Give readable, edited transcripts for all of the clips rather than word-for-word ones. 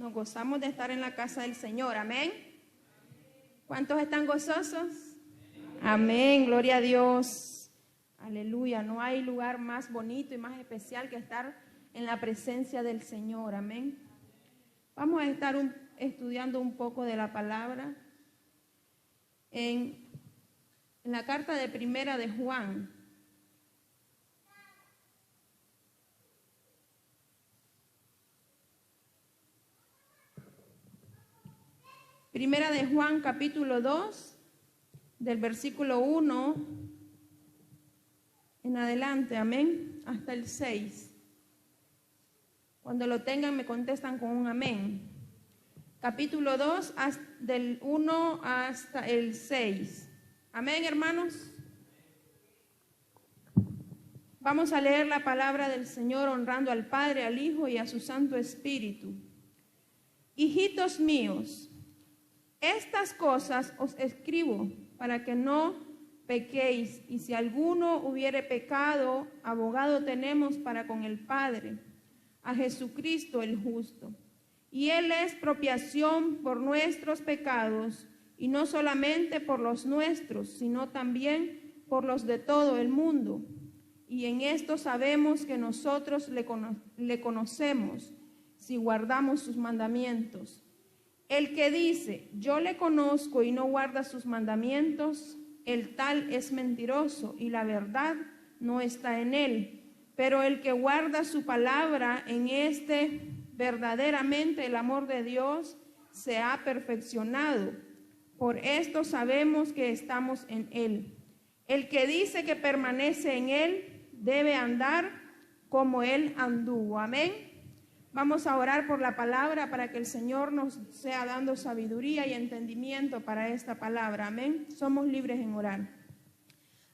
Nos gozamos de estar en la casa del Señor. Amén. ¿Cuántos están gozosos? Amén. Gloria a Dios. Aleluya. No hay lugar más bonito y más especial que estar en la presencia del Señor. Amén. Vamos a estar estudiando un poco de la palabra en la carta de Primera de Juan. Primera de Juan, capítulo 2, del versículo 1 en adelante, amén, hasta el 6. Cuando lo tengan me contestan con un amén. Capítulo 2, del 1 hasta el 6. Amén, hermanos. Vamos a leer la palabra del Señor honrando al Padre, al Hijo y a su Santo Espíritu. Hijitos míos, estas cosas os escribo para que no pequéis, y si alguno hubiere pecado, abogado tenemos para con el Padre, a Jesucristo el justo. Y Él es propiciación por nuestros pecados, y no solamente por los nuestros, sino también por los de todo el mundo. Y en esto sabemos que nosotros le conocemos, si guardamos sus mandamientos. El que dice, yo le conozco y no guarda sus mandamientos, el tal es mentiroso y la verdad no está en él. Pero el que guarda su palabra, en este verdaderamente el amor de Dios se ha perfeccionado. Por esto sabemos que estamos en él. El que dice que permanece en él debe andar como él anduvo. Amén. Vamos a orar por la palabra para que el Señor nos sea dando sabiduría y entendimiento para esta palabra. Amén. Somos libres en orar.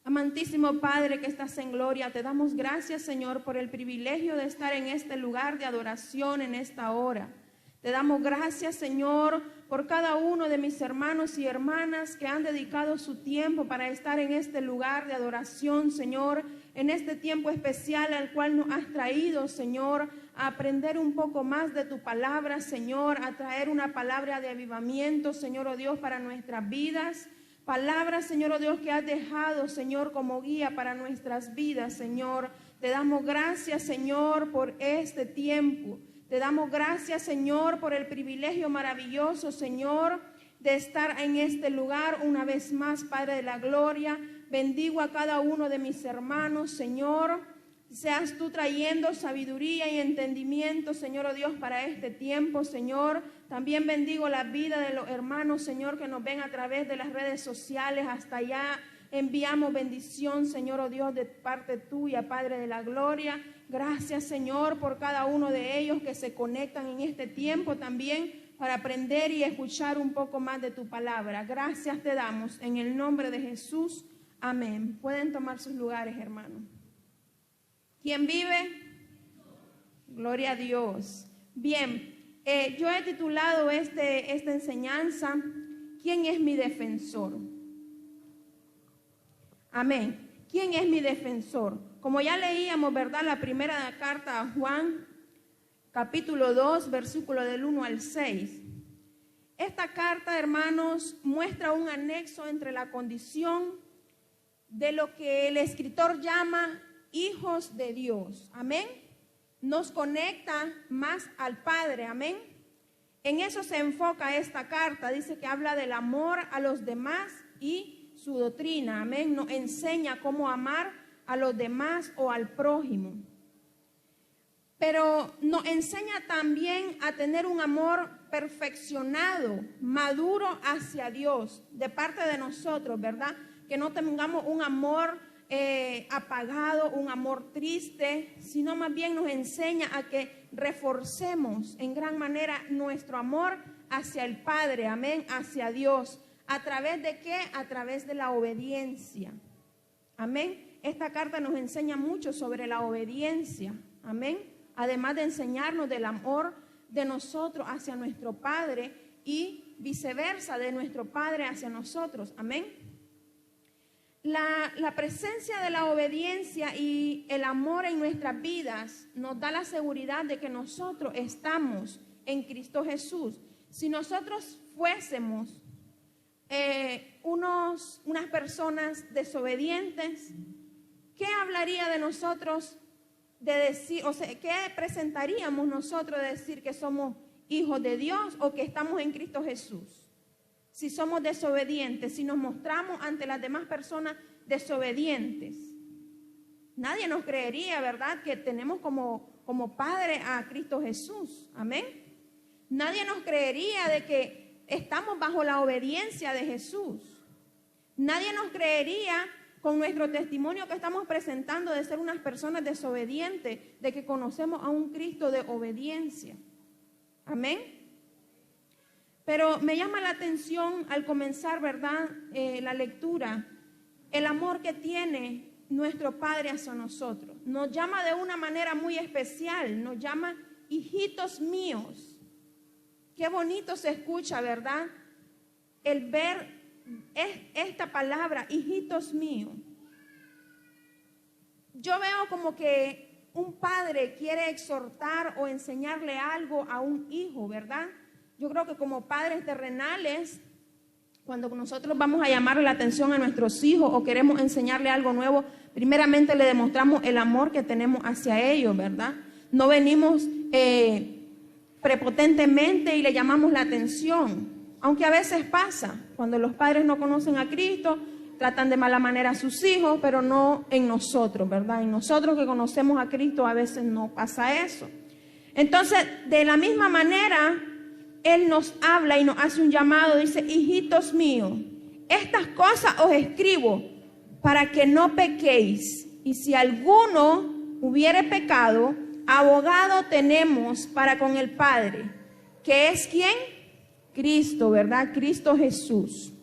Amantísimo Padre que estás en gloria, te damos gracias, Señor, por el privilegio de estar en este lugar de adoración en esta hora. Te damos gracias, Señor, por cada uno de mis hermanos y hermanas que han dedicado su tiempo para estar en este lugar de adoración, Señor, en este tiempo especial al cual nos has traído, Señor, a aprender un poco más de tu palabra, Señor, a traer una palabra de avivamiento, Señor, oh Dios, para nuestras vidas. Palabra, Señor, oh Dios, que has dejado, Señor, como guía para nuestras vidas, Señor. Te damos gracias, Señor, por este tiempo. Te damos gracias, Señor, por el privilegio maravilloso, Señor, de estar en este lugar una vez más, Padre de la gloria. Bendigo a cada uno de mis hermanos, Señor. Seas tú trayendo sabiduría y entendimiento, Señor, oh Dios, para este tiempo, Señor. También bendigo la vida de los hermanos, Señor, que nos ven a través de las redes sociales. Hasta allá enviamos bendición, Señor, oh Dios, de parte tuya, Padre de la gloria. Gracias, Señor, por cada uno de ellos que se conectan en este tiempo también para aprender y escuchar un poco más de tu palabra. Gracias te damos en el nombre de Jesús. Amén. Pueden tomar sus lugares, hermanos. ¿Quién vive? Gloria a Dios. Bien, yo he titulado esta enseñanza, ¿quién es mi defensor? Amén. ¿Quién es mi defensor? Como ya leíamos, ¿verdad? La primera carta a Juan, capítulo 2, versículo del 1 al 6. Esta carta, hermanos, muestra un anexo entre la condición de lo que el escritor llama hijos de Dios. Amén. Nos conecta más al Padre. Amén. En eso se enfoca esta carta. Dice que habla del amor a los demás y su doctrina. Amén. Nos enseña cómo amar a los demás o al prójimo. Pero nos enseña también a tener un amor perfeccionado, maduro hacia Dios, de parte de nosotros, ¿verdad? Que no tengamos un amor apagado, un amor triste, sino más bien nos enseña a que reforcemos en gran manera nuestro amor hacia el Padre, amén, hacia Dios. ¿A través de qué? A través de la obediencia, amén. Esta carta nos enseña mucho sobre la obediencia, amén, además de enseñarnos del amor de nosotros hacia nuestro Padre y viceversa, de nuestro Padre hacia nosotros, amén. La presencia de la obediencia y el amor en nuestras vidas nos da la seguridad de que nosotros estamos en Cristo Jesús. Si nosotros fuésemos unas personas desobedientes, ¿qué hablaría de nosotros de decir, o sea, qué presentaríamos nosotros de decir que somos hijos de Dios o que estamos en Cristo Jesús? Si somos desobedientes, si nos mostramos ante las demás personas desobedientes, nadie nos creería, ¿verdad?, que tenemos como padre a Cristo Jesús. Amén. Nadie nos creería de que estamos bajo la obediencia de Jesús. Nadie nos creería con nuestro testimonio que estamos presentando de ser unas personas desobedientes, de que conocemos a un Cristo de obediencia. Amén. Pero me llama la atención al comenzar, ¿verdad?, la lectura, el amor que tiene nuestro Padre hacia nosotros. Nos llama de una manera muy especial, nos llama hijitos míos. Qué bonito se escucha, ¿verdad?, el ver esta palabra, hijitos míos. Yo veo como que un padre quiere exhortar o enseñarle algo a un hijo, ¿verdad? Yo creo que como padres terrenales, cuando nosotros vamos a llamarle la atención a nuestros hijos o queremos enseñarle algo nuevo, primeramente le demostramos el amor que tenemos hacia ellos, ¿verdad? No venimos prepotentemente y le llamamos la atención, aunque a veces pasa, cuando los padres no conocen a Cristo, tratan de mala manera a sus hijos, pero no en nosotros, ¿verdad? En nosotros que conocemos a Cristo a veces no pasa eso. Entonces, de la misma manera, Él nos habla y nos hace un llamado, dice, hijitos míos, estas cosas os escribo para que no pequéis. Y si alguno hubiere pecado, abogado tenemos para con el Padre, que es ¿quién? Cristo, ¿verdad? Cristo Jesús.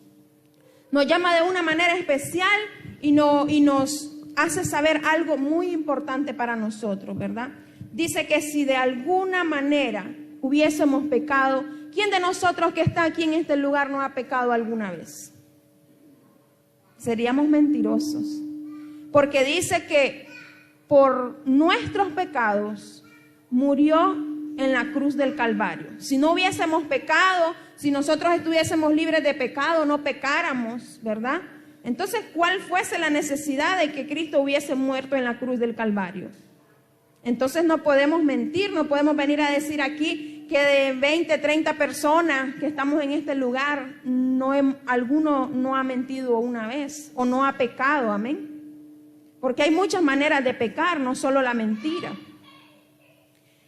Nos llama de una manera especial y nos hace saber algo muy importante para nosotros, ¿verdad? Dice que si de alguna manera hubiésemos pecado, ¿quién de nosotros que está aquí en este lugar no ha pecado alguna vez? Seríamos mentirosos, porque dice que por nuestros pecados murió en la cruz del Calvario. Si no hubiésemos pecado, si nosotros estuviésemos libres de pecado, no pecáramos, ¿verdad? Entonces, ¿cuál fuese la necesidad de que Cristo hubiese muerto en la cruz del Calvario? Entonces no podemos mentir, no podemos venir a decir aquí que de 20, 30 personas que estamos en este lugar, alguno no ha mentido una vez o no ha pecado, amén. Porque hay muchas maneras de pecar, no solo la mentira.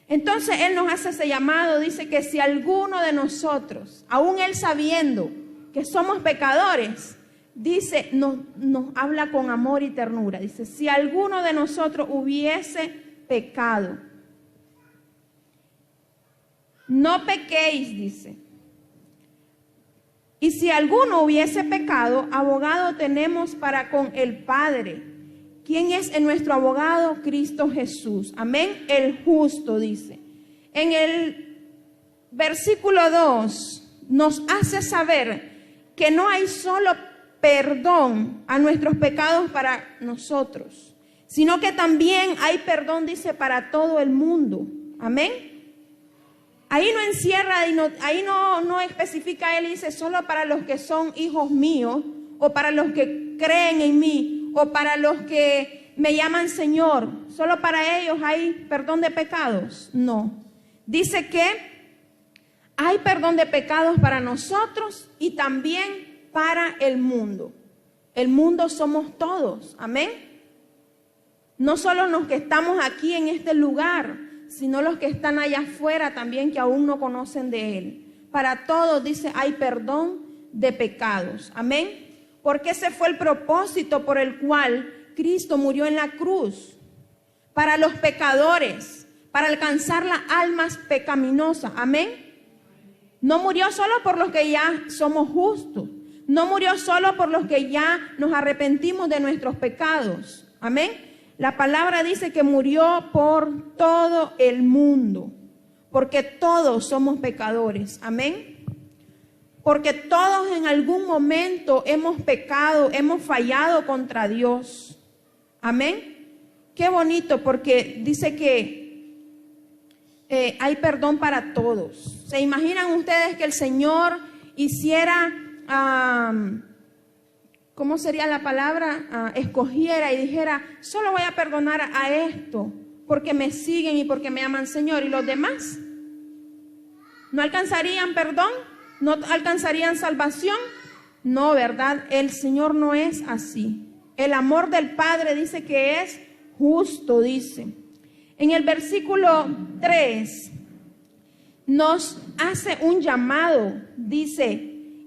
Entonces Él nos hace ese llamado, dice que si alguno de nosotros, aún Él sabiendo que somos pecadores, dice, nos habla con amor y ternura. Dice, si alguno de nosotros hubiese pecado, no pequéis, dice. Y si alguno hubiese pecado, abogado tenemos para con el Padre. ¿Quién es nuestro abogado? Cristo Jesús. Amén. El justo, dice. En el versículo 2 nos hace saber que no hay solo perdón a nuestros pecados para nosotros, sino que también hay perdón, dice, para todo el mundo. Amén. Ahí no encierra, ahí no especifica, Él dice, solo para los que son hijos míos, o para los que creen en mí, o para los que me llaman Señor. Solo para ellos hay perdón de pecados. No. Dice que hay perdón de pecados para nosotros y también para el mundo. El mundo somos todos. Amén. No solo los que estamos aquí en este lugar, sino los que están allá afuera también, que aún no conocen de Él. Para todos, dice, hay perdón de pecados. Amén. Porque ese fue el propósito por el cual Cristo murió en la cruz. Para los pecadores, para alcanzar las almas pecaminosas. Amén. No murió solo por los que ya somos justos. No murió solo por los que ya nos arrepentimos de nuestros pecados. Amén. La palabra dice que murió por todo el mundo, porque todos somos pecadores. Amén. Porque todos en algún momento hemos pecado, hemos fallado contra Dios. Amén. Qué bonito, porque dice que hay perdón para todos. ¿Se imaginan ustedes que el Señor hiciera, ¿cómo sería la palabra? Escogiera y dijera, solo voy a perdonar a esto porque me siguen y porque me aman, Señor, y los demás ¿no alcanzarían perdón? ¿No alcanzarían salvación? No, ¿verdad? El Señor no es así. El amor del Padre dice que es justo, dice. En el versículo 3 nos hace un llamado, dice,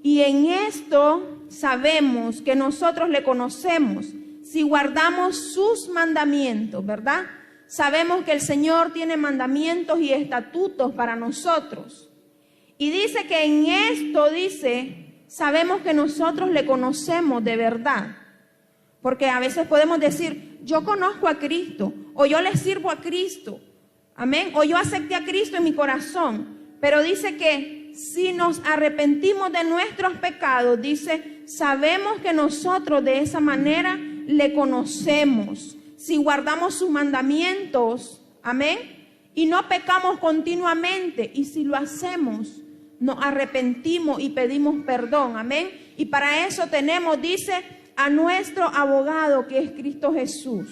y en esto sabemos que nosotros le conocemos si guardamos sus mandamientos, ¿verdad? Sabemos que el Señor tiene mandamientos y estatutos para nosotros. Y dice que en esto, dice, sabemos que nosotros le conocemos de verdad. Porque a veces podemos decir, yo conozco a Cristo, o yo le sirvo a Cristo, amén, o yo acepté a Cristo en mi corazón. Pero dice que si nos arrepentimos de nuestros pecados, dice, sabemos que nosotros de esa manera le conocemos. Si guardamos sus mandamientos, amén, y no pecamos continuamente, y si lo hacemos, nos arrepentimos y pedimos perdón, amén. Y para eso tenemos, dice, a nuestro abogado que es Cristo Jesús,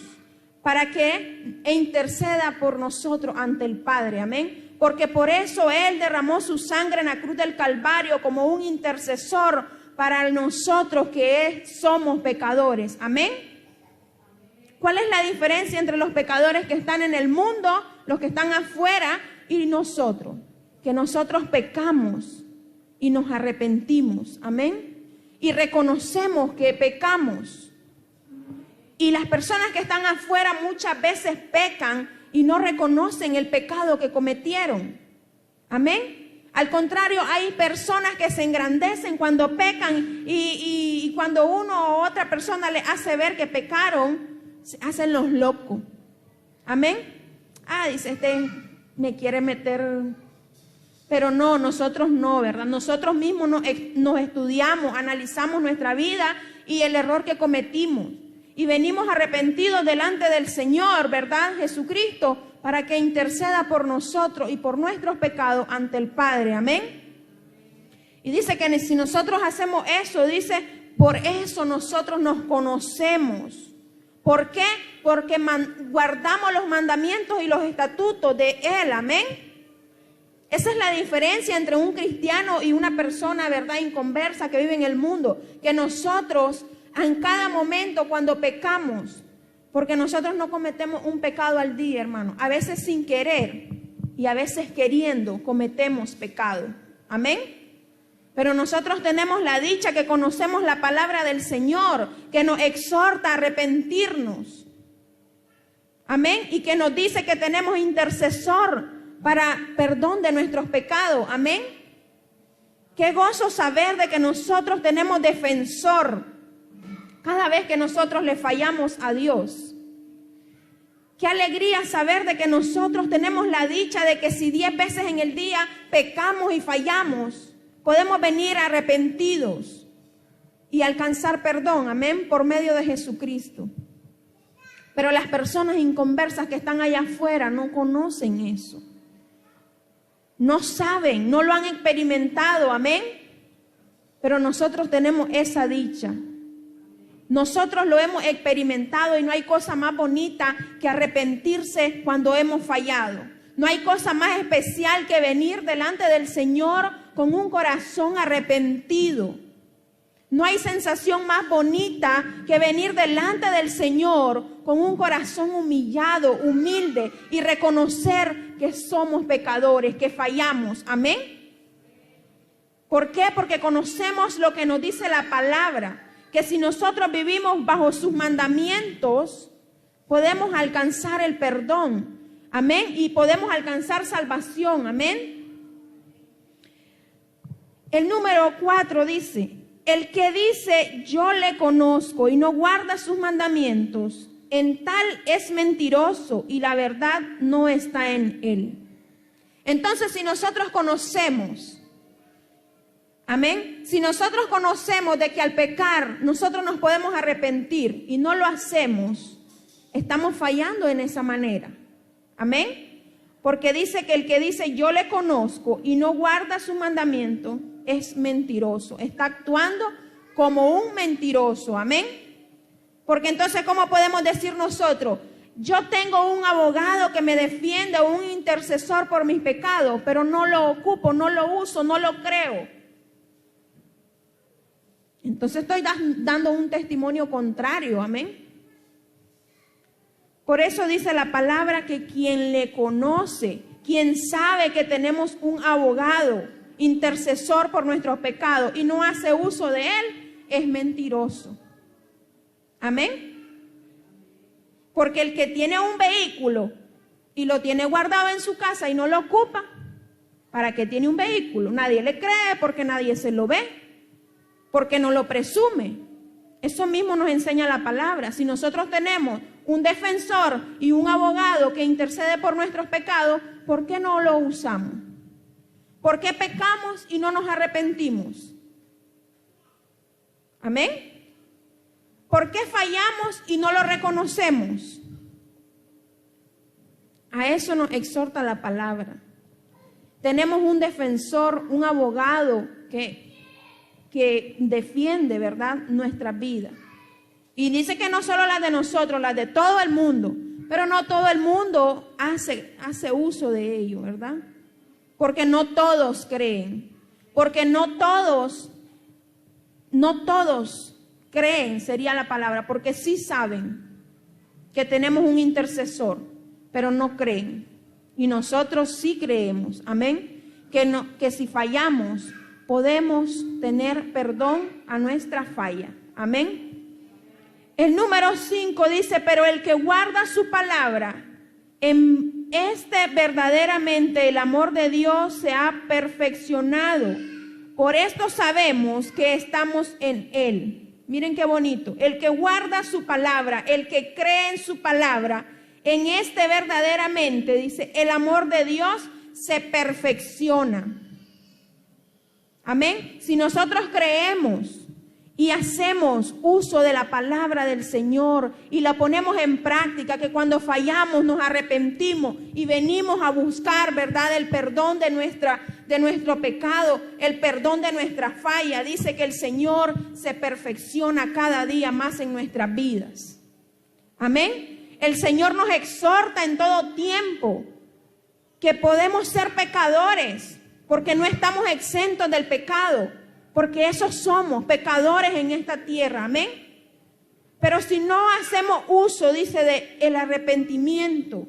para que interceda por nosotros ante el Padre, amén. Porque por eso Él derramó su sangre en la cruz del Calvario como un intercesor para nosotros que somos pecadores, amén. ¿Cuál es la diferencia entre los pecadores que están en el mundo, los que están afuera y nosotros? Que nosotros pecamos y nos arrepentimos, amén, y reconocemos que pecamos. Y las personas que están afuera muchas veces pecan y no reconocen el pecado que cometieron, amén. Al contrario, hay personas que se engrandecen cuando pecan y cuando uno o otra persona le hace ver que pecaron, se hacen los locos, amén. Dice, me quiere meter. Pero no, nosotros no, ¿verdad? Nosotros mismos nos estudiamos, analizamos nuestra vida y el error que cometimos. Y venimos arrepentidos delante del Señor, ¿verdad? Jesucristo, para que interceda por nosotros y por nuestros pecados ante el Padre, amén. Y dice que si nosotros hacemos eso, dice, por eso nosotros nos conocemos. ¿Por qué? Porque guardamos los mandamientos y los estatutos de Él, amén. Esa es la diferencia entre un cristiano y una persona, ¿verdad?, inconversa que vive en el mundo. Que nosotros, en cada momento cuando pecamos, porque nosotros no cometemos un pecado al día, hermano. A veces sin querer y a veces queriendo cometemos pecado. Amén. Pero nosotros tenemos la dicha que conocemos la palabra del Señor, que nos exhorta a arrepentirnos. Amén. Y que nos dice que tenemos intercesor para perdón de nuestros pecados, amén. Qué gozo saber de que nosotros tenemos defensor cada vez que nosotros le fallamos a Dios. Qué alegría saber de que nosotros tenemos la dicha de que si 10 veces en el día pecamos y fallamos, podemos venir arrepentidos y alcanzar perdón, amén, por medio de Jesucristo. Pero las personas inconversas que están allá afuera no conocen eso. No saben, no lo han experimentado, amén. Pero nosotros tenemos esa dicha. Nosotros lo hemos experimentado y no hay cosa más bonita que arrepentirse cuando hemos fallado. No hay cosa más especial que venir delante del Señor con un corazón arrepentido. No hay sensación más bonita que venir delante del Señor con un corazón humillado, humilde y reconocer que somos pecadores, que fallamos. Amén. ¿Por qué? Porque conocemos lo que nos dice la palabra, que si nosotros vivimos bajo sus mandamientos, podemos alcanzar el perdón. Amén. Y podemos alcanzar salvación. Amén. El número 4 dice: el que dice yo le conozco y no guarda sus mandamientos, en tal es mentiroso y la verdad no está en él. Entonces, si nosotros conocemos, amén, si nosotros conocemos de que al pecar nosotros nos podemos arrepentir y no lo hacemos, estamos fallando en esa manera. Amén. Porque dice que el que dice yo le conozco y no guarda su mandamiento es mentiroso. Está actuando como un mentiroso. Amén. Porque entonces, ¿cómo podemos decir nosotros? Yo tengo un abogado que me defiende, un intercesor por mis pecados, pero no lo ocupo, no lo uso, no lo creo. Entonces estoy dando un testimonio contrario. Amén. Por eso dice la palabra que quien le conoce, quien sabe que tenemos un abogado, intercesor por nuestros pecados y no hace uso de él, es mentiroso. Amén. Porque el que tiene un vehículo y lo tiene guardado en su casa y no lo ocupa, ¿para qué tiene un vehículo? Nadie le cree porque nadie se lo ve, porque no lo presume. Eso mismo nos enseña la palabra. Si nosotros tenemos un defensor y un abogado que intercede por nuestros pecados, ¿por qué no lo usamos? ¿Por qué pecamos y no nos arrepentimos? Amén. ¿Por qué fallamos y no lo reconocemos? A eso nos exhorta la palabra. Tenemos un defensor, un abogado que defiende, ¿verdad?, nuestra vida. Y dice que no solo las de nosotros, las de todo el mundo, pero no todo el mundo hace uso de ello, ¿verdad? Porque no todos creen, porque no todos creen, sería la palabra, porque sí saben que tenemos un intercesor, pero no creen. Y nosotros sí creemos, amén, que si fallamos, podemos tener perdón a nuestra falla. Amén. El número 5 dice, pero el que guarda su palabra, en verdaderamente el amor de Dios se ha perfeccionado. Por esto sabemos que estamos en él. Miren qué bonito. El que guarda su palabra, el que cree en su palabra, en verdaderamente, dice, el amor de Dios se perfecciona. Amén. Si nosotros creemos y hacemos uso de la palabra del Señor y la ponemos en práctica, que cuando fallamos nos arrepentimos y venimos a buscar, ¿verdad?, el perdón de nuestro pecado, el perdón de nuestra falla, dice que el Señor se perfecciona cada día más en nuestras vidas. Amén. El Señor nos exhorta en todo tiempo que podemos ser pecadores, porque no estamos exentos del pecado, porque esos somos pecadores en esta tierra, amén. Pero si no hacemos uso, dice, de el arrepentimiento,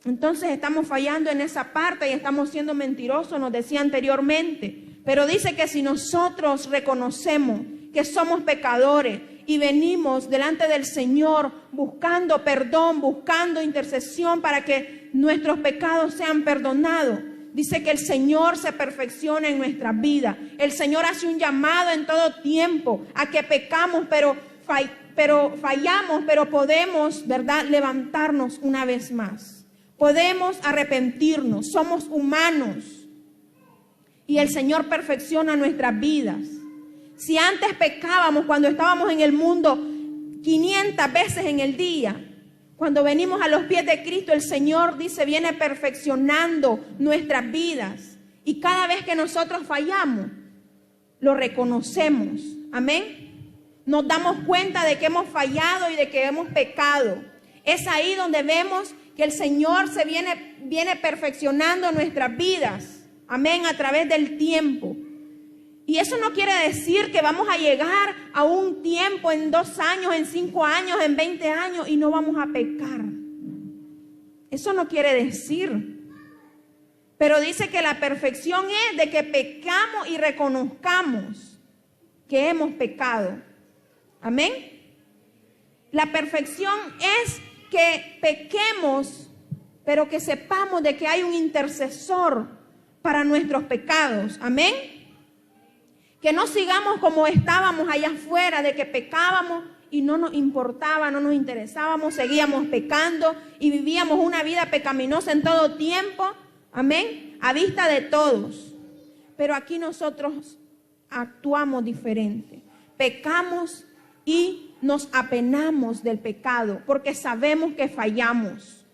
entonces estamos fallando en esa parte y estamos siendo mentirosos, nos decía anteriormente. Pero dice que si nosotros reconocemos que somos pecadores y venimos delante del Señor buscando perdón, buscando intercesión para que nuestros pecados sean perdonados, dice que el Señor se perfecciona en nuestras vidas. El Señor hace un llamado en todo tiempo a que pecamos, pero fallamos, pero podemos, ¿verdad?, levantarnos una vez más. Podemos arrepentirnos, somos humanos y el Señor perfecciona nuestras vidas. Si antes pecábamos cuando estábamos en el mundo 500 veces en el día, cuando venimos a los pies de Cristo, el Señor, dice, viene perfeccionando nuestras vidas. Y cada vez que nosotros fallamos, lo reconocemos. Amén. Nos damos cuenta de que hemos fallado y de que hemos pecado. Es ahí donde vemos que el Señor se viene perfeccionando nuestras vidas. Amén, a través del tiempo. Y eso no quiere decir que vamos a llegar a un tiempo en 2 años, en 5 años, en 20 años y no vamos a pecar. Eso no quiere decir. Pero dice que la perfección es de que pecamos y reconozcamos que hemos pecado. Amén. La perfección es que pequemos, pero que sepamos de que hay un intercesor para nuestros pecados. Amén. Que no sigamos como estábamos allá afuera, de que pecábamos y no nos importaba, no nos interesábamos, seguíamos pecando y vivíamos una vida pecaminosa en todo tiempo, amén, a vista de todos. Pero aquí nosotros actuamos diferente. Pecamos y nos apenamos del pecado porque sabemos que fallamos.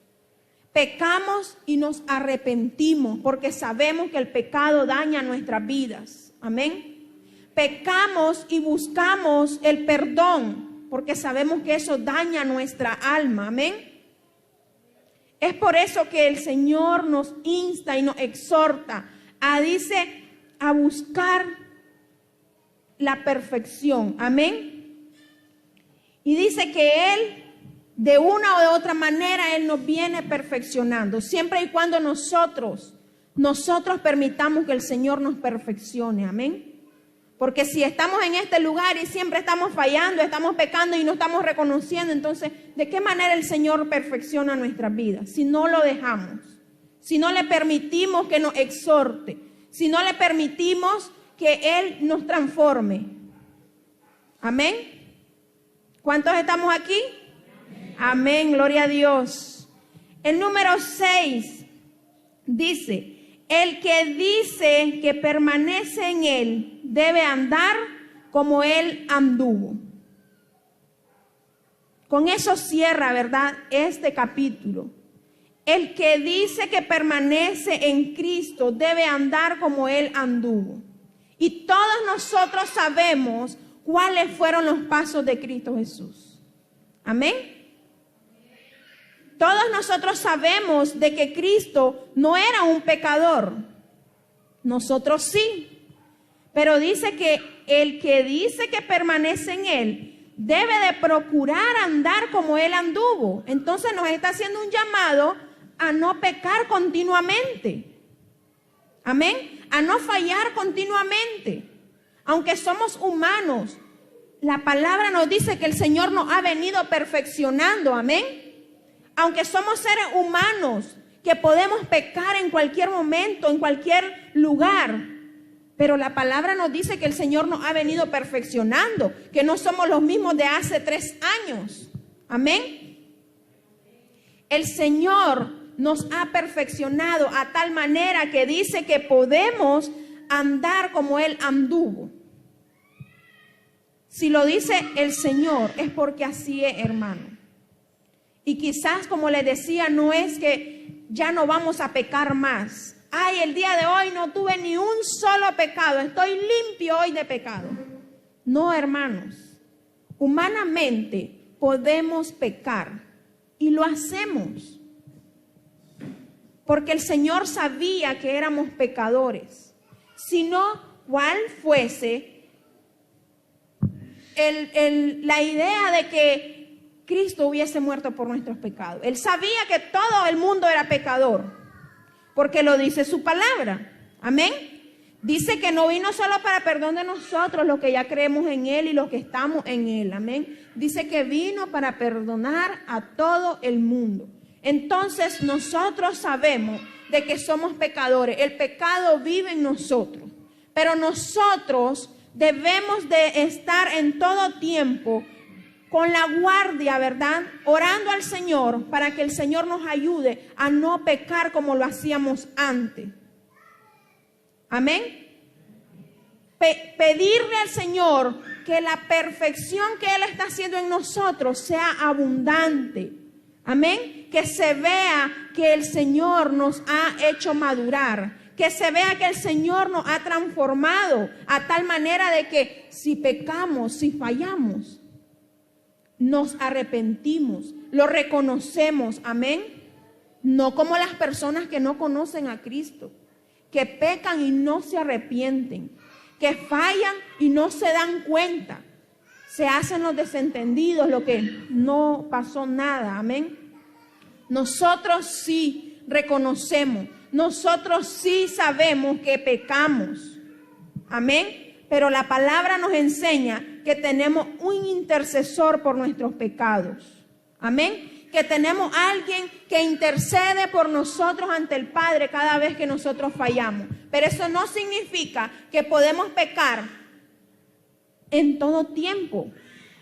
Pecamos y nos arrepentimos porque sabemos que el pecado daña nuestras vidas. Amén. Pecamos y buscamos el perdón porque sabemos que eso daña nuestra alma. Amén. Es por eso que el Señor nos insta y nos exhorta a buscar la perfección. Amén. Y dice que Él, de una o de otra manera, Él nos viene perfeccionando, siempre y cuando nosotros permitamos que el Señor nos perfeccione. Amén. Porque si estamos en este lugar y siempre estamos fallando, estamos pecando y no estamos reconociendo, entonces, ¿de qué manera el Señor perfecciona nuestras vidas? Si no lo dejamos, si no le permitimos que nos exhorte, si no le permitimos que Él nos transforme. Amén. ¿Cuántos estamos aquí? Amén, gloria a Dios. El número 6 dice: el que dice que permanece en Él debe andar como Él anduvo. Con eso cierra, ¿verdad?, este capítulo. El que dice que permanece en Cristo debe andar como Él anduvo. Y todos nosotros sabemos cuáles fueron los pasos de Cristo Jesús. Amén. Todos nosotros sabemos de que Cristo no era un pecador. Nosotros sí. Pero dice que el que dice que permanece en Él debe de procurar andar como Él anduvo. Entonces nos está haciendo un llamado a no pecar continuamente. Amén. A no fallar continuamente. Aunque somos humanos, la palabra nos dice que el Señor nos ha venido perfeccionando. Amén. Aunque somos seres humanos que podemos pecar en cualquier momento, en cualquier lugar, pero la palabra nos dice que el Señor nos ha venido perfeccionando, que no somos los mismos de hace 3 años. Amén. El Señor nos ha perfeccionado a tal manera que dice que podemos andar como Él anduvo. Si lo dice el Señor, es porque así es, hermano. Y quizás, como les decía, no es que ya no vamos a pecar más. Ay, el día de hoy no tuve ni un solo pecado, estoy limpio hoy de pecado. No, hermanos, humanamente podemos pecar y lo hacemos. Porque el Señor sabía que éramos pecadores. Si no, ¿cuál fuese la idea de que Cristo hubiese muerto por nuestros pecados? Él sabía que todo el mundo era pecador, porque lo dice su palabra. Amén. Dice que no vino solo para perdón de nosotros, los que ya creemos en Él y los que estamos en Él. Amén. Dice que vino para perdonar a todo el mundo. Entonces nosotros sabemos de que somos pecadores. El pecado vive en nosotros. Pero nosotros debemos de estar en todo tiempo con la guardia, ¿verdad?, orando al Señor para que el Señor nos ayude a no pecar como lo hacíamos antes. Amén. Pedirle al Señor que la perfección que Él está haciendo en nosotros sea abundante. Amén. Que se vea que el Señor nos ha hecho madurar. Que se vea que el Señor nos ha transformado a tal manera de que si pecamos, si fallamos, nos arrepentimos, lo reconocemos. Amén. No como las personas que no conocen a Cristo, que pecan y no se arrepienten, que fallan y no se dan cuenta. Se hacen los desentendidos, lo que no pasó nada. Amén. Nosotros sí reconocemos, nosotros sí sabemos que pecamos. Amén. Pero la palabra nos enseña que tenemos un intercesor por nuestros pecados. Amén. Que tenemos alguien que intercede por nosotros ante el Padre cada vez que nosotros fallamos. Pero eso no significa que podemos pecar en todo tiempo,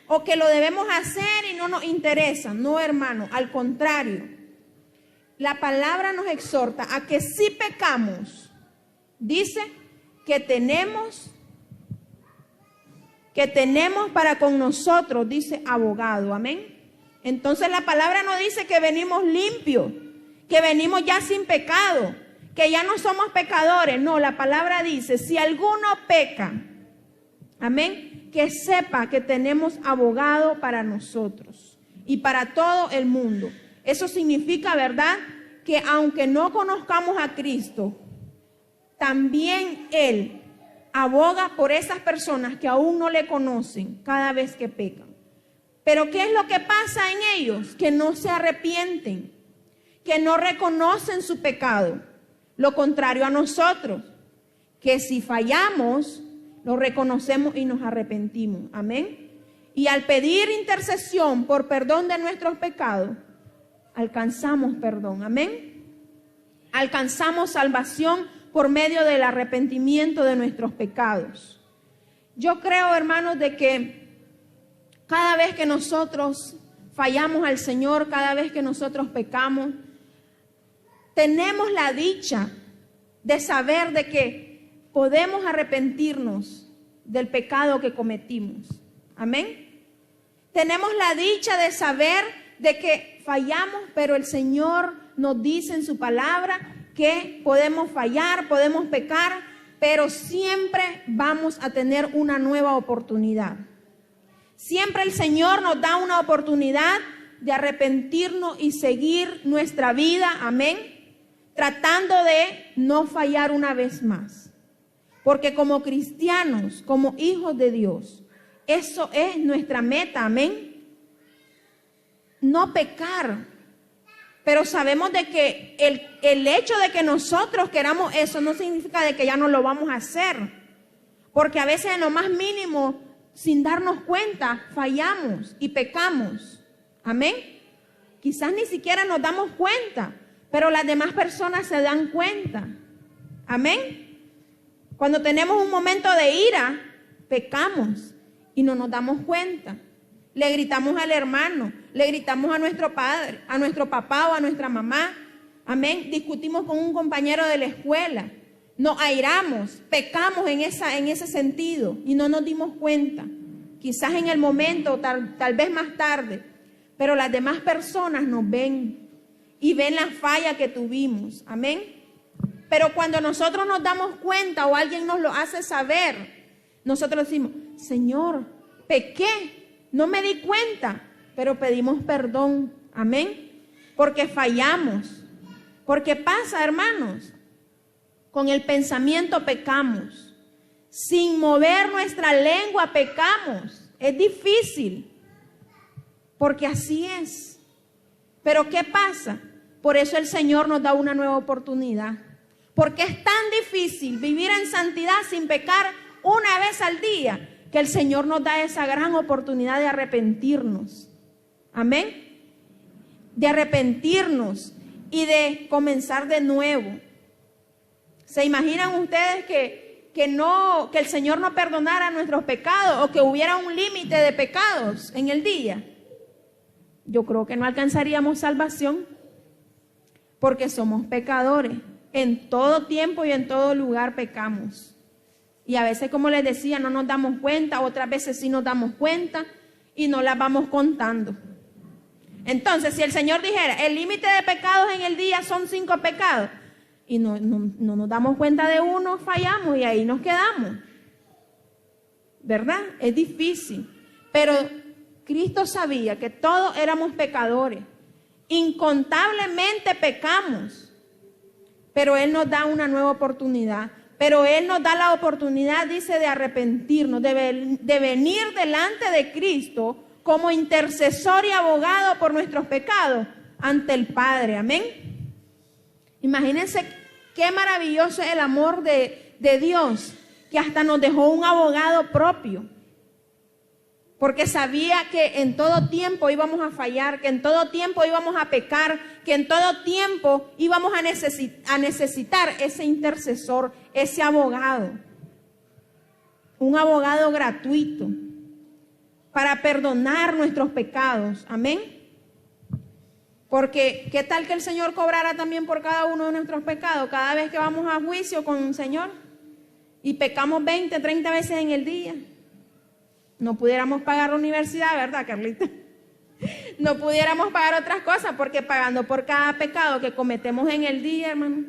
o que lo debemos hacer y no nos interesa. No, hermano, al contrario. La palabra nos exhorta a que si pecamos, dice que tenemos para con nosotros, dice, abogado. Amén. Entonces la palabra nos dice que venimos limpios, que venimos ya sin pecado, que ya no somos pecadores. No, la palabra dice, si alguno peca, amén, que sepa que tenemos abogado para nosotros y para todo el mundo. Eso significa, ¿verdad?, que aunque no conozcamos a Cristo, también Él aboga por esas personas que aún no le conocen cada vez que pecan. Pero ¿qué es lo que pasa en ellos? Que no se arrepienten, que no reconocen su pecado. Lo contrario a nosotros, que si fallamos, lo reconocemos y nos arrepentimos. Amén. Y al pedir intercesión por perdón de nuestros pecados, alcanzamos perdón. Amén. Alcanzamos salvación por medio del arrepentimiento de nuestros pecados. Yo creo, hermanos, de que cada vez que nosotros fallamos al Señor, cada vez que nosotros pecamos, tenemos la dicha de saber de que podemos arrepentirnos del pecado que cometimos. Amén. Tenemos la dicha de saber de que fallamos, pero el Señor nos dice en su palabra que podemos fallar, podemos pecar, pero siempre vamos a tener una nueva oportunidad. Siempre el Señor nos da una oportunidad de arrepentirnos y seguir nuestra vida, amén, tratando de no fallar una vez más. Porque como cristianos, como hijos de Dios, eso es nuestra meta, amén. No pecar. Pero sabemos de que el hecho de que nosotros queramos eso no significa de que ya no lo vamos a hacer. Porque a veces en lo más mínimo, sin darnos cuenta, fallamos y pecamos. Amén. Quizás ni siquiera nos damos cuenta, pero las demás personas se dan cuenta. Amén. Cuando tenemos un momento de ira, pecamos y no nos damos cuenta. Le gritamos al hermano, le gritamos a nuestro padre, a nuestro papá o a nuestra mamá. Amén. Discutimos con un compañero de la escuela. Nos airamos, pecamos en ese sentido y no nos dimos cuenta. Quizás en el momento, tal vez más tarde, pero las demás personas nos ven y ven la falla que tuvimos. Amén. Pero cuando nosotros nos damos cuenta o alguien nos lo hace saber, nosotros decimos, Señor, pequé. No me di cuenta, pero pedimos perdón. Amén. Porque fallamos. Porque pasa, hermanos, con el pensamiento pecamos. Sin mover nuestra lengua pecamos. Es difícil. Porque así es. Pero ¿qué pasa? Por eso el Señor nos da una nueva oportunidad. Porque es tan difícil vivir en santidad sin pecar una vez al día, que el Señor nos da esa gran oportunidad de arrepentirnos. Amén. De arrepentirnos y de comenzar de nuevo. ¿Se imaginan ustedes que el Señor no perdonara nuestros pecados o que hubiera un límite de pecados en el día? Yo creo que no alcanzaríamos salvación porque somos pecadores. En todo tiempo y en todo lugar pecamos. Y a veces, como les decía, no nos damos cuenta, otras veces sí nos damos cuenta y no las vamos contando. Entonces, si el Señor dijera, el límite de pecados en el día son 5 pecados, y no nos damos cuenta de uno, fallamos y ahí nos quedamos. ¿Verdad? Es difícil. Pero Cristo sabía que todos éramos pecadores. Incontablemente pecamos. Pero Él nos da una nueva oportunidad. Pero Él nos da la oportunidad, dice, de arrepentirnos, de venir delante de Cristo como intercesor y abogado por nuestros pecados ante el Padre. Amén. Imagínense qué maravilloso es el amor de Dios, que hasta nos dejó un abogado propio. Porque sabía que en todo tiempo íbamos a fallar, que en todo tiempo íbamos a pecar, que en todo tiempo íbamos a necesitar ese intercesor, ese abogado. Un abogado gratuito para perdonar nuestros pecados. Amén. Porque ¿qué tal que el Señor cobrara también por cada uno de nuestros pecados? Cada vez que vamos a juicio con el Señor y pecamos 20, 30 veces en el día. No pudiéramos pagar la universidad, ¿verdad, Carlita? no pudiéramos pagar otras cosas, porque pagando por cada pecado que cometemos en el día, hermano.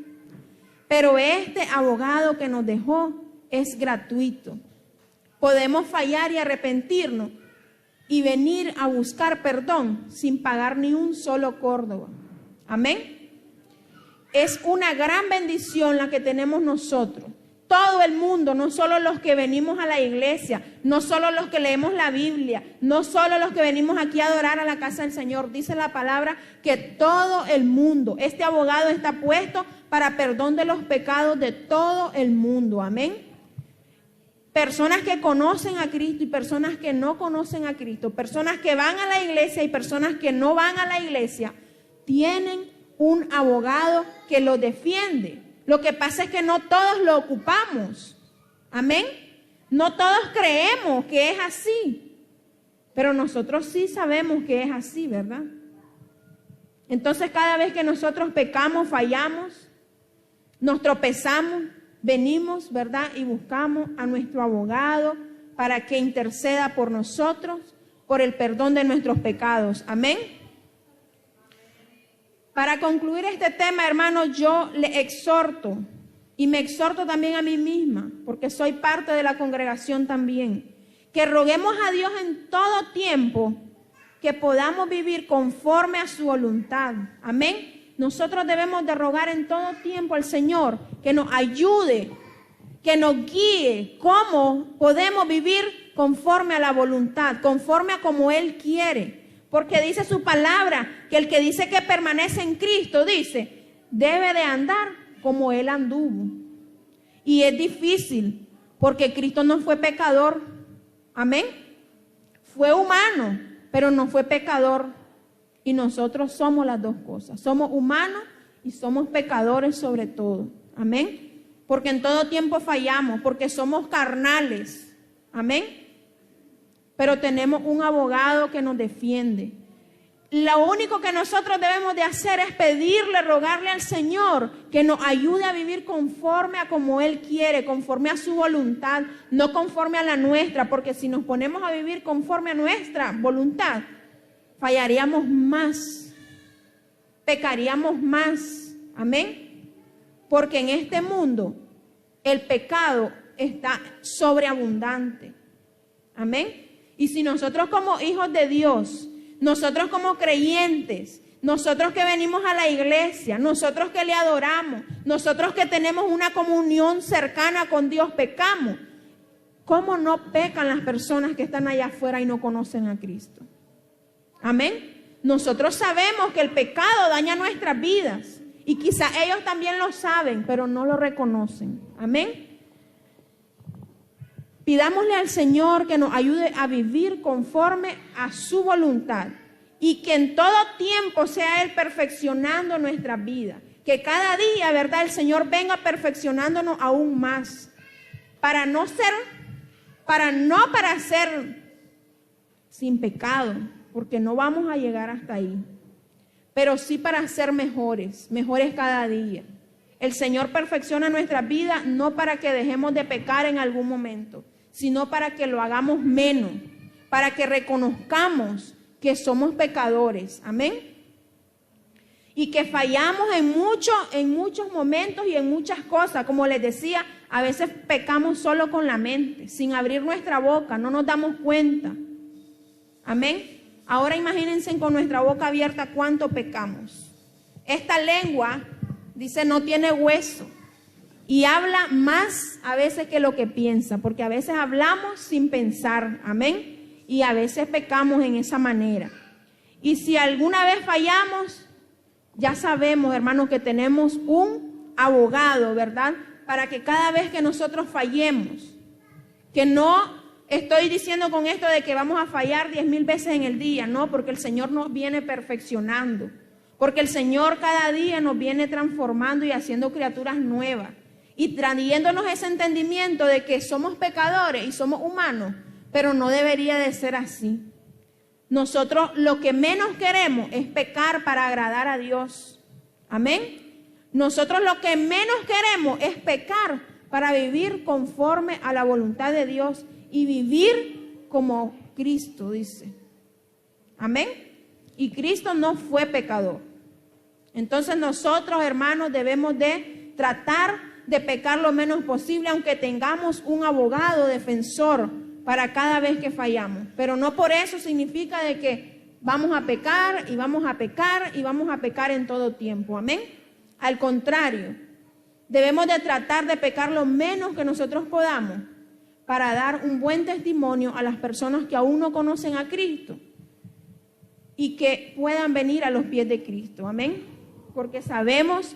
Pero este abogado que nos dejó es gratuito. Podemos fallar y arrepentirnos y venir a buscar perdón sin pagar ni un solo córdoba. Amén. Es una gran bendición la que tenemos nosotros. Todo el mundo, no solo los que venimos a la iglesia, no solo los que leemos la Biblia, no solo los que venimos aquí a adorar a la casa del Señor. Dice la palabra que todo el mundo, este abogado está puesto para perdón de los pecados de todo el mundo. Amén. Personas que conocen a Cristo y personas que no conocen a Cristo, personas que van a la iglesia y personas que no van a la iglesia, tienen un abogado que lo defiende. Lo que pasa es que no todos lo ocupamos. Amén. No todos creemos que es así, pero nosotros sí sabemos que es así, ¿verdad? Entonces cada vez que nosotros pecamos, fallamos, nos tropezamos, venimos, ¿verdad? Y buscamos a nuestro abogado para que interceda por nosotros, por el perdón de nuestros pecados. Amén. Para concluir este tema, hermanos, yo le exhorto, y me exhorto también a mí misma, porque soy parte de la congregación también, que roguemos a Dios en todo tiempo que podamos vivir conforme a su voluntad. Amén. Nosotros debemos de rogar en todo tiempo al Señor que nos ayude, que nos guíe cómo podemos vivir conforme a la voluntad, conforme a como Él quiere. Porque dice su palabra que el que dice que permanece en Cristo, dice, debe de andar como Él anduvo. Y es difícil, porque Cristo no fue pecador. Amén. Fue humano, pero no fue pecador. Y nosotros somos las dos cosas. Somos humanos y somos pecadores sobre todo. Amén. Porque en todo tiempo fallamos, porque somos carnales. Amén. Pero tenemos un abogado que nos defiende. Lo único que nosotros debemos de hacer es pedirle, rogarle al Señor que nos ayude a vivir conforme a como Él quiere, conforme a su voluntad, no conforme a la nuestra, porque si nos ponemos a vivir conforme a nuestra voluntad, fallaríamos más, pecaríamos más. Amén. Porque en este mundo el pecado está sobreabundante. Amén. Y si nosotros como hijos de Dios, nosotros como creyentes, nosotros que venimos a la iglesia, nosotros que le adoramos, nosotros que tenemos una comunión cercana con Dios, pecamos, ¿cómo no pecan las personas que están allá afuera y no conocen a Cristo? Amén. Nosotros sabemos que el pecado daña nuestras vidas y quizá ellos también lo saben, pero no lo reconocen. Amén. Pidámosle al Señor que nos ayude a vivir conforme a su voluntad y que en todo tiempo sea Él perfeccionando nuestras vidas. Que cada día, ¿verdad?, el Señor venga perfeccionándonos aún más para ser sin pecado, porque no vamos a llegar hasta ahí, pero sí para ser mejores cada día. El Señor perfecciona nuestras vidas no para que dejemos de pecar en algún momento, sino para que lo hagamos menos, para que reconozcamos que somos pecadores. Amén. Y que fallamos en muchos momentos y en muchas cosas. Como les decía, a veces pecamos solo con la mente, sin abrir nuestra boca, no nos damos cuenta. Amén. Ahora imagínense con nuestra boca abierta cuánto pecamos. Esta lengua, dice, no tiene hueso. Y habla más a veces que lo que piensa, porque a veces hablamos sin pensar, amén, y a veces pecamos en esa manera. Y si alguna vez fallamos, ya sabemos, hermanos, que tenemos un abogado, ¿verdad? Para que cada vez que nosotros fallemos, que no estoy diciendo con esto de que vamos a fallar 10,000 veces en el día, no, porque el Señor nos viene perfeccionando, porque el Señor cada día nos viene transformando y haciendo criaturas nuevas. Y trayéndonos ese entendimiento de que somos pecadores y somos humanos, pero no debería de ser así. Nosotros lo que menos queremos es pecar para agradar a Dios. Amén. Nosotros lo que menos queremos es pecar para vivir conforme a la voluntad de Dios y vivir como Cristo dice. Amén. y Cristo no fue pecador. Entonces nosotros, hermanos, debemos de tratar de pecar lo menos posible, aunque tengamos un abogado defensor para cada vez que fallamos. Pero no por eso significa de que vamos a pecar y vamos a pecar y vamos a pecar en todo tiempo. Amén. Al contrario, debemos de tratar de pecar lo menos que nosotros podamos para dar un buen testimonio a las personas que aún no conocen a Cristo y que puedan venir a los pies de Cristo. Amén. Porque sabemos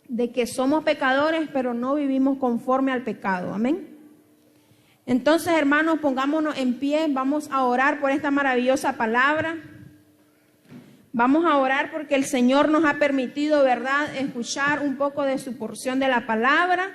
de que somos pecadores, pero no vivimos conforme al pecado. Amén. Entonces, hermanos, pongámonos en pie. Vamos a orar por esta maravillosa palabra. Vamos a orar porque el Señor nos ha permitido, ¿verdad?, escuchar un poco de su porción de la palabra.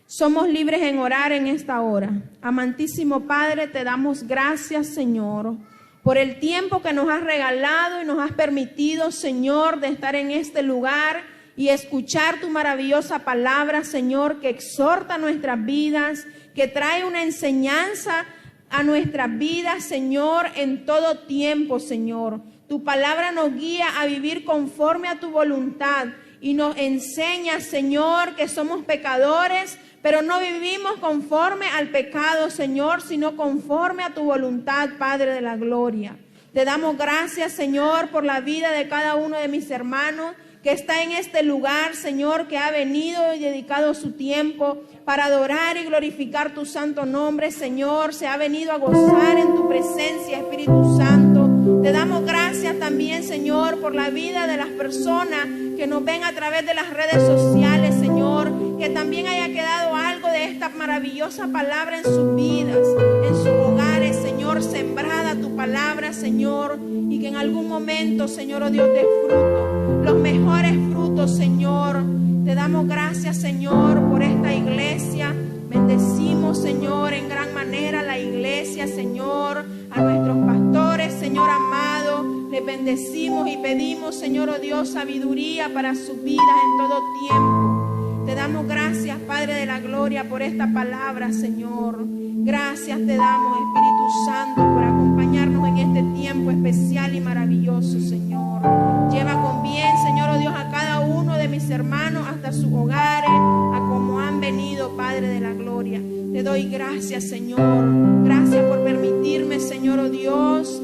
Somos libres en orar en esta hora. Amantísimo Padre, te damos gracias, Señor, por el tiempo que nos has regalado y nos has permitido, Señor, de estar en este lugar y escuchar tu maravillosa palabra, Señor, que exhorta nuestras vidas, que trae una enseñanza a nuestras vidas, Señor, en todo tiempo, Señor. Tu palabra nos guía a vivir conforme a tu voluntad y nos enseña, Señor, que somos pecadores, pero no vivimos conforme al pecado, Señor, sino conforme a tu voluntad, Padre de la gloria. Te damos gracias, Señor, por la vida de cada uno de mis hermanos que está en este lugar, Señor, que ha venido y dedicado su tiempo para adorar y glorificar tu santo nombre, Señor. Se ha venido a gozar en tu presencia, Espíritu Santo. Te damos gracias también, Señor, por la vida de las personas que nos ven a través de las redes sociales, Señor, que también haya quedado algo de esta maravillosa palabra en sus vidas, en sus hogares, Señor, sembrada tu palabra, Señor, y que en algún momento, Señor, oh Dios, dé fruto, los mejores frutos, Señor. Te damos gracias, Señor, por esta iglesia. Bendecimos, Señor, en gran manera la iglesia, Señor, a nuestros pastores, Señor amado. Les bendecimos y pedimos, Señor, oh Dios, sabiduría para sus vidas en todo tiempo. Te damos gracias, Padre de la gloria, por esta palabra, Señor. Gracias te damos, Espíritu Santo, por acompañarnos en este tiempo especial y maravilloso, Señor. Lleva con bien, Señor, oh Dios, a cada uno de mis hermanos hasta sus hogares, a como han venido, Padre de la gloria. Te doy gracias, Señor. Gracias por permitirme, Señor, oh Dios,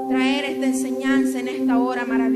traer esta enseñanza en esta hora maravillosa.